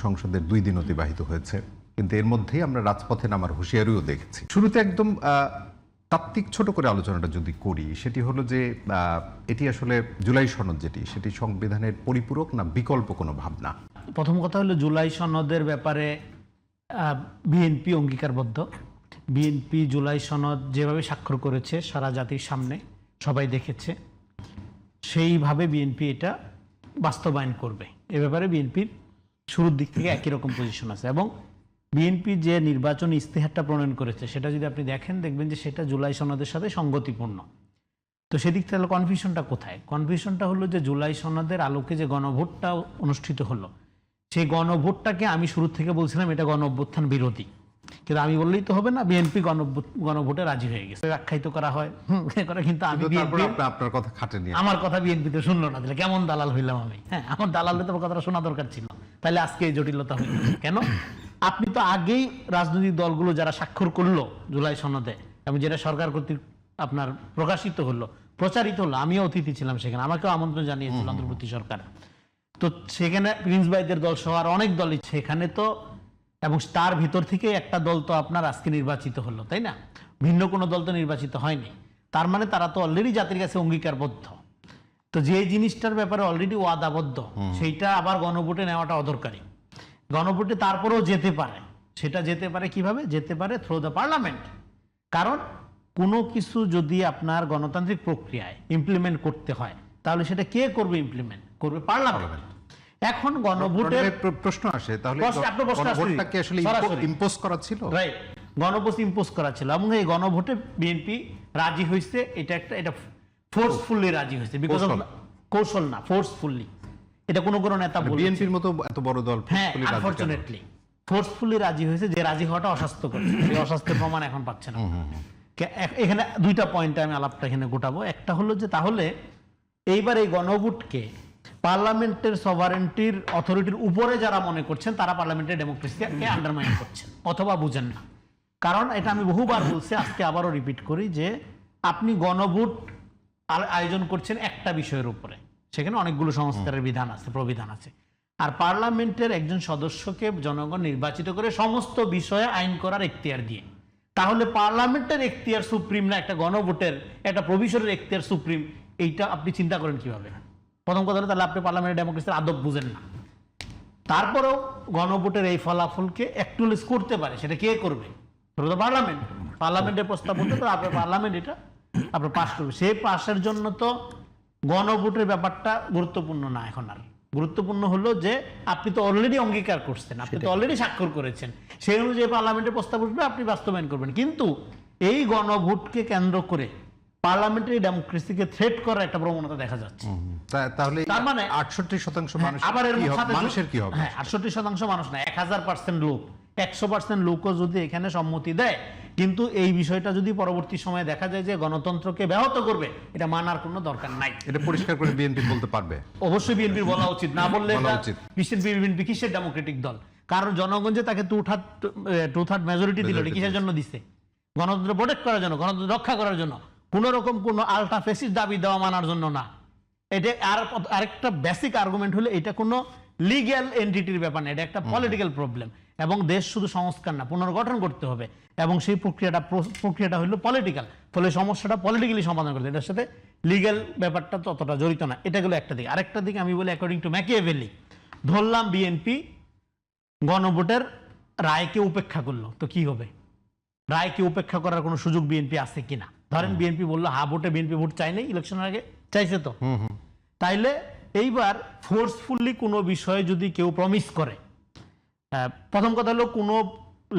সংসদের 2 দিন অতিবাহিত হয়েছে, কিন্তু এর মধ্যেই আমরা রাজপথে নামার হুঁশিয়ারিও দেখেছি। শুরুতে একদম তাত্ত্বিক ছোট করে আলোচনাটা যদি করি, সেটি হলো যে এটি আসলে জুলাই সনদ সেটি সংবিধানের পরিপূরক না বিকল্প কোনো ভাবনা? প্রথম কথা হলো জুলাই সনদের ব্যাপারে বিএনপি অঙ্গীকারবদ্ধ। বিএনপি জুলাই সনদ যেভাবে স্বাক্ষর করেছে সারা জাতির সামনে সবাই দেখেছে, সেইভাবে বিএনপি এটা বাস্তবায়ন করবে। এ ব্যাপারে বিএনপির শুরুর দিক থেকে একই রকম পজিশন আছে। এবং বিএনপি যে নির্বাচনী ইস্তেহারটা প্রণয়ন করেছে সেটা যদি আপনি দেখেন, দেখবেন যে সেটা জুলাই সনদের সাথে সঙ্গতিপূর্ণ। তো সেদিক থেকে কনফিউশনটা কোথায়? কনফিউশনটা হলো যে জুলাই সনদের আলোকে যে গণভোটটা অনুষ্ঠিত হলো, সেই গণভোটটাকে আমি শুরু থেকে বলছিলাম এটা গণ অভ্যুত্থান বিরোধী, কিন্তু আমি বললেই তো হবে না, বিএনপি গণভোটে রাজি হয়ে গেছে, আখ্যায়িত করা হয়। কিন্তু আমি আপনার কথা খাটেনি, আমার কথা বিএনপিতে শুনলো না, দিলে কেমন দালাল হইলাম আমি? হ্যাঁ, আমার দালালে তোমার কথাটা শোনা দরকার ছিল, তাহলে আজকে এই জটিলতা হইল কেন? আপনি তো আগেই রাজনৈতিক দলগুলো যারা স্বাক্ষর করলো জুলাই সনদে এবং যেটা সরকার কর্তৃক আপনার প্রকাশিত হলো, প্রচারিত হলো, আমিও অতিথি ছিলাম সেখানে, আমাকেও আমন্ত্রণ জানিয়েছিল অন্তর্বর্তী সরকার। তো সেখানে প্রিন্স ভাইদের দল সহ আর অনেক দলই সেখানে, তো এবং তার ভিতর থেকে একটা দল তো আপনার আজকে নির্বাচিত হলো, তাই না? ভিন্ন কোনো দল তো নির্বাচিত হয়নি। তার মানে তারা তো অলরেডি জাতির কাছে অঙ্গীকারবদ্ধ। তো যে জিনিসটার ব্যাপারে অলরেডি ওয়াদাবদ্ধ, সেইটা আবার গণভোটে নেওয়াটা অদরকারি। গণভোটে তারপরেও যেতে পারে, সেটা যেতে পারে কিভাবে? যেতে পারে থ্রু দ্য পার্লামেন্ট। কারণ কোনো কিছু যদি আপনার গণতান্ত্রিক প্রক্রিয়ায় ইমপ্লিমেন্ট করতে হয়, তাহলে সেটা কে করবে? ইমপ্লিমেন্ট করবে পার্লামেন্ট। এখন গণভোটের প্রশ্ন আসে, তাহলে গণভোটটাকে আসলে ইম্পোজ করা ছিল, রাইট? গণভোট ইম্পোজ করা ছিল এবং এই গণভোটে বিএনপি রাজি হয়েছে। এটা ফোর্সফুলি রাজি হয়েছে, বিকজ অফ কৌশল না, ফোর্সফুলি। এটা কোনো নেতা বলছে বিএনপির মতো এত বড় দল আনফরচুনেটলি ফোর্সফুলি রাজি হয়েছে, যে রাজি হওয়াটা অস্বাস্থ্যকর। এই অস্বাস্থ্যের প্রমাণ এখন পাচ্ছে না। এখানে দুইটা পয়েন্টে আমি আলাপটা এখানে গোটাবো। একটা হলো যে তাহলে এইবার এই গণভোটকে পার্লামেন্টের সভারেন্টির অথরিটির উপরে যারা মনে করছেন, তারা পার্লামেন্টের ডেমোক্রেসিকে আন্ডারমাইন করছেন অথবা বুঝেন না। কারণ এটা আমি বহুবার বলছি, আজকে আবারও রিপিট করি, যে আপনি গণভোট আয়োজন করছেন একটা বিষয়ের উপরে, সেখানে অনেকগুলো সংস্কারের বিধান আছে, প্রবিধান আছে। আর পার্লামেন্টের একজন সদস্যকে জনগণ নির্বাচিত করে সমস্ত বিষয়ে আইন করার এখতিয়ার দিয়ে, তাহলে পার্লামেন্টের এখতিয়ার সুপ্রিম না একটা গণভোটের, একটা প্রভিশনের এখতিয়ার সুপ্রিম? এইটা আপনি চিন্তা করেন কিভাবে? প্রথম কথা হলো তাহলে আপনি পার্লামেন্টের ডেমোক্রেসির আদব বুঝেন না। তারপরেও গণভোটের এই ফলাফলকে অ্যাকচুয়ালাইজ করতে পারে, সেটা কে করবে? পার্লামেন্ট। পার্লামেন্টের প্রস্তাব বলতে তো আপনার পার্লামেন্ট এটা আপনার পাস করবে। সেই পাসের জন্য তো গণভোটের ব্যাপারটা গুরুত্বপূর্ণ না। এখন আর গুরুত্বপূর্ণ হলো যে আপনি তো অলরেডি অঙ্গীকার করছেন, আপনি তো অলরেডি স্বাক্ষর করেছেন, সেই অনুযায়ী পার্লামেন্টের প্রস্তাব উঠবে, আপনি বাস্তবায়ন করবেন। কিন্তু এই গণভোটকে কেন্দ্র করে পার্লামেন্টারি ডেমোক্রেসিকে থ্রেট করার একটা প্রবণতা দেখা যাচ্ছে। তাহলে তার মানে 68% মানুষ, আবার এর মানুষের কি হবে? 68% মানুষ না, 1000% লোক, 100% লোকও যদি এখানে সম্মতি দেয়, কিন্তু এই বিষয়টা যদি পরবর্তী সময়ে দেখা যায় যে গণতন্ত্রকে ব্যাহত করবে, এটা মানার কোনো দরকার নাই। এটা পরিষ্কার করে বিএনপি বলতে পারবে। অবশ্যই বিএনপির বলা উচিত, না বললে বিএনপি কিসের ডেমোক্রেটিক দল? কারণ জনগণ যে তাকে টু থার্ড মেজরিটি দিল, কিসের জন্য দিছে? গণতন্ত্র প্রোটেক্ট করার জন্য, গণতন্ত্র রক্ষা করার জন্য, কোন রকম কোন আলট্রা ফেসিস্ট দাবি দেওয়া মানার জন্য না। এটা আরেকটা বেসিক আর্গুমেন্ট হলো এটা কোনো লিগ্যাল এন্টিটির ব্যাপার না, এটা একটা পলিটিক্যাল প্রবলেম। এবং দেশ শুধু সংস্কার না, পুনর্গঠন করতে হবে, এবং সেই প্রক্রিয়াটা হলো পলিটিক্যাল। ফলে সমস্যাটা পলিটিক্যালি সমাধান করতে, এটার সাথে লিগ্যাল ব্যাপারটা ততটা জড়িত না। এটা গেলো একটা দিক। আরেকটা দিক আমি বলি, অ্যাকর্ডিং টু ম্যাকিয়াভেলি, ধরলাম বিএনপি গণভোটের রায়কে উপেক্ষা করলো, তো কি হবে? রায়কে উপেক্ষা করার কোনো সুযোগ বিএনপি আছে কিনা? ধরেন বিএনপি বললো হা ভোটে বিএনপি ভোট চাই নাই, ইলেকশনের আগে চাইছে তো, তাইলে এইবার ফোর্সফুলি কোনো বিষয়ে যদি কেউ প্রমিস করে, প্রথম কথা হলো কোনো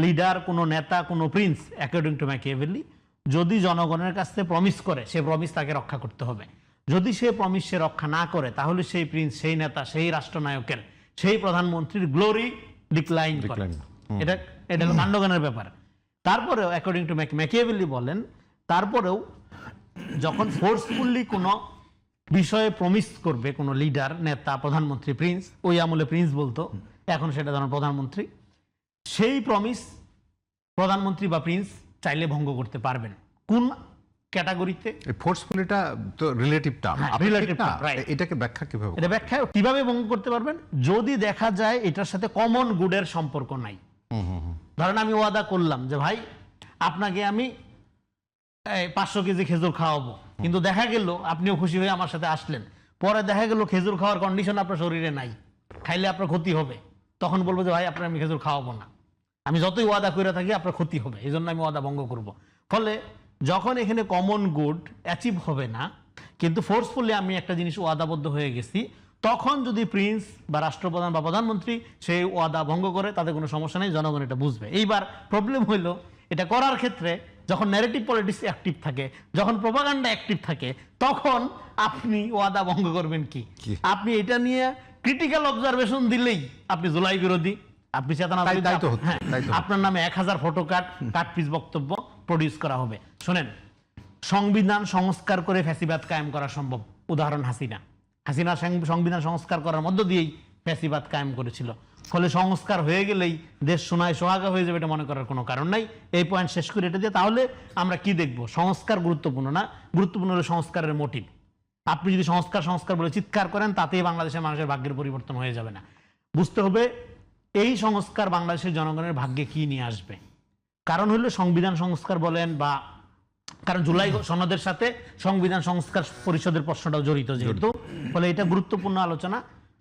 লিডার, কোনো নেতা, কোনো প্রিন্স, অ্যাকর্ডিং টু ম্যাকিয়াভেলি, যদি জনগণের কাছ থেকে প্রমিস করে, সে প্রমিস তাকে রক্ষা করতে হবে। যদি সে প্রমিস সে রক্ষা না করে, তাহলে সেই প্রিন্স, সেই নেতা, সেই রাষ্ট্রনায়কের, সেই প্রধানমন্ত্রীর গ্লোরি ডিক্লাইন করে। এটা হলো কাণ্ডজ্ঞানের ব্যাপার। তারপরেও অ্যাকর্ডিং টু ম্যাকিয়াভেলি বলেন, তারপরেও যখন ফোর্সফুলি কোনো বিষয়ে প্রমিস করবে কোনো লিডার, নেতা, প্রধানমন্ত্রী, প্রিন্স, ওই আমলে প্রিন্স বলতো, এখন সেটা ধরেন প্রধানমন্ত্রী, সেই প্রমিস প্রধানমন্ত্রী বা প্রিন্স চাইলে ভঙ্গ করতে পারবেন। কোন ক্যাটাগরিতে। ফোর্সফুলিটা তো রিলেটিভ টার্ম, হ্যাঁ, relative term, right. এটাকে ব্যাখ্যা কিভাবে এটা ব্যাখ্যা কিভাবে ভঙ্গ করতে পারবেন? যদি দেখা যায় এটার সাথে কমন গুডের সম্পর্ক নাই। ধরেন আমি ওয়াদা করলাম যে ভাই আপনাকে আমি 500 কেজি খেজুর খাওয়াবো, কিন্তু দেখা গেল আপনিও খুশি হয়ে আমার সাথে আসলেন, পরে দেখা গেল খেজুর খাওয়ার কন্ডিশন আপনার শরীরে নাই, খাইলে আপনার ক্ষতি হবে, তখন বলবো যে ভাই আপনার আমি খেজুর খাওয়াবো না, আমি যতই ওয়াদা করে থাকি আপনার ক্ষতি হবে, এই জন্য আমি ওয়াদা ভঙ্গ করব। ফলে যখন এখানে কমন গুড অ্যাচিভ হবে না, কিন্তু ফোর্সফুলি আমি একটা জিনিস ওয়াদাবদ্ধ হয়ে গেছি, তখন যদি প্রিন্স বা রাষ্ট্রপ্রধান বা প্রধানমন্ত্রী সেই ওয়াদা ভঙ্গ করে, তাতে কোনো সমস্যা নেই, জনগণ এটা বুঝবে। এইবার প্রবলেম হইলো এটা করার ক্ষেত্রে যখন ন্যারেটিভ পলিটিক্স অ্যাক্টিভ থাকে, যখন প্রপাগান্ডা অ্যাক্টিভ থাকে, তখন আপনি ওয়াদা ভঙ্গ করবেন কি? আপনি এটা নিয়ে ক্রিটিক্যাল অবজারভেশন দিলেই আপনি জুলাই বিরোধী, আপনি চেতনা, আপনার নামে 1000 ফটো কাট পিস বক্তব্য প্রডিউস করা হবে। শোনেন, সংবিধান সংস্কার করে ফ্যাসিবাদ কায়েম করা সম্ভব। উদাহরণ হাসিনা সংবিধান সংস্কার করার মধ্য দিয়েই ফ্যাসিবাদ কায়েম করেছিল। ফলে সংস্কার হয়ে গেলেই দেশ সোনায় সোহাগা হয়ে যাবে, এটা মনে করার কোনো কারণ নাই। এই পয়েন্ট শেষ করে এটা দিয়ে তাহলে আমরা কি দেখব? সংস্কার গুরুত্বপূর্ণ না, গুরুত্বপূর্ণ হলো সংস্কারের মোটিভ। আপনি যদি সংস্কার বলে চিৎকার করেন, তাতেই বাংলাদেশের মানুষের ভাগ্যের পরিবর্তন হয়ে যাবে না। বুঝতে হবে এই সংস্কার বাংলাদেশের জনগণের ভাগ্যে কি নিয়ে আসবে। কারণ হলো সংবিধান সংস্কার বলেন বা, কারণ জুলাই সনদের সাথে সংবিধান সংস্কার পরিষদের প্রশ্নটাও জড়িত যেহেতু, ফলে এটা গুরুত্বপূর্ণ আলোচনা।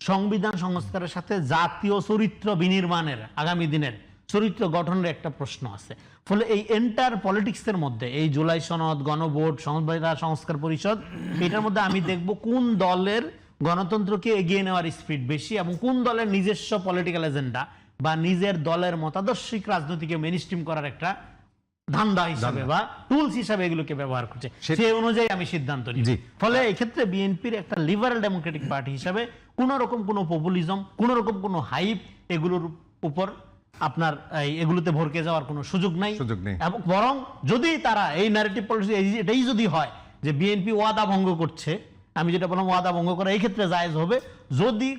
সংবিধান সংস্কারের সাথে জাতীয় চরিত্র বিনির্মাণের, আগামী দিনের চরিত্র গঠনের একটা প্রশ্ন আছে। ফলে এই এন্টার পলিটিক্সের মধ্যে এই জুলাই সনদ, গণভোট, সংবিধান সংস্কার পরিষদ, এটার মধ্যে আমি দেখব কোন দলের গণতন্ত্রকে এগিয়ে নেওয়ার স্পিড বেশি এবং কোন দলের নিজস্ব পলিটিক্যাল এজেন্ডা বা নিজের দলের মতাদর্শিক রাজনীতিকে মেইনস্ট্রিম করার একটা ধান্দা হিসাবে বা টুলস হিসাবে এগুলোকে ব্যবহার করছে, সেই অনুযায়ী আমি সিদ্ধান্ত নিই। ফলে এই ক্ষেত্রে বিএনপির একটা লিবারাল ডেমোক্রেটিক পার্টি হিসাবে কোন রকম কোনো পপুলিজম, কোন রকম কোনো হাইপ এগুলোর উপর আপনার এগুলোতে ভরকে যাওয়ার কোনো সুযোগ নাই। এবং বরং যদি তারা এই ন্যারেটিভ পলিসি এটাই যদি হয় যে বিএনপি ওয়াদা ভঙ্গ করছে, আমি যেটা বললাম ওয়াদা ভঙ্গ করা এই ক্ষেত্রে জায়েজ হবে যদি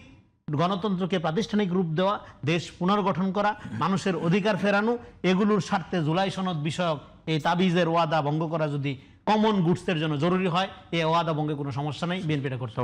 গণতন্ত্রকে প্রাতিষ্ঠানিক রূপ দেওয়া, দেশ পুনর্গঠন করা, মানুষের অধিকার ফেরানো, এগুলোর স্বার্থে জুলাই সনদ বিষয়ক এই তাবিজের ওয়াদা ভঙ্গ করা যদি কমন গুডসের জন্য জরুরি হয়, এই ওয়াদা ভঙ্গে কোনো সমস্যা নেই, বিএনপি এটা করতে হবে।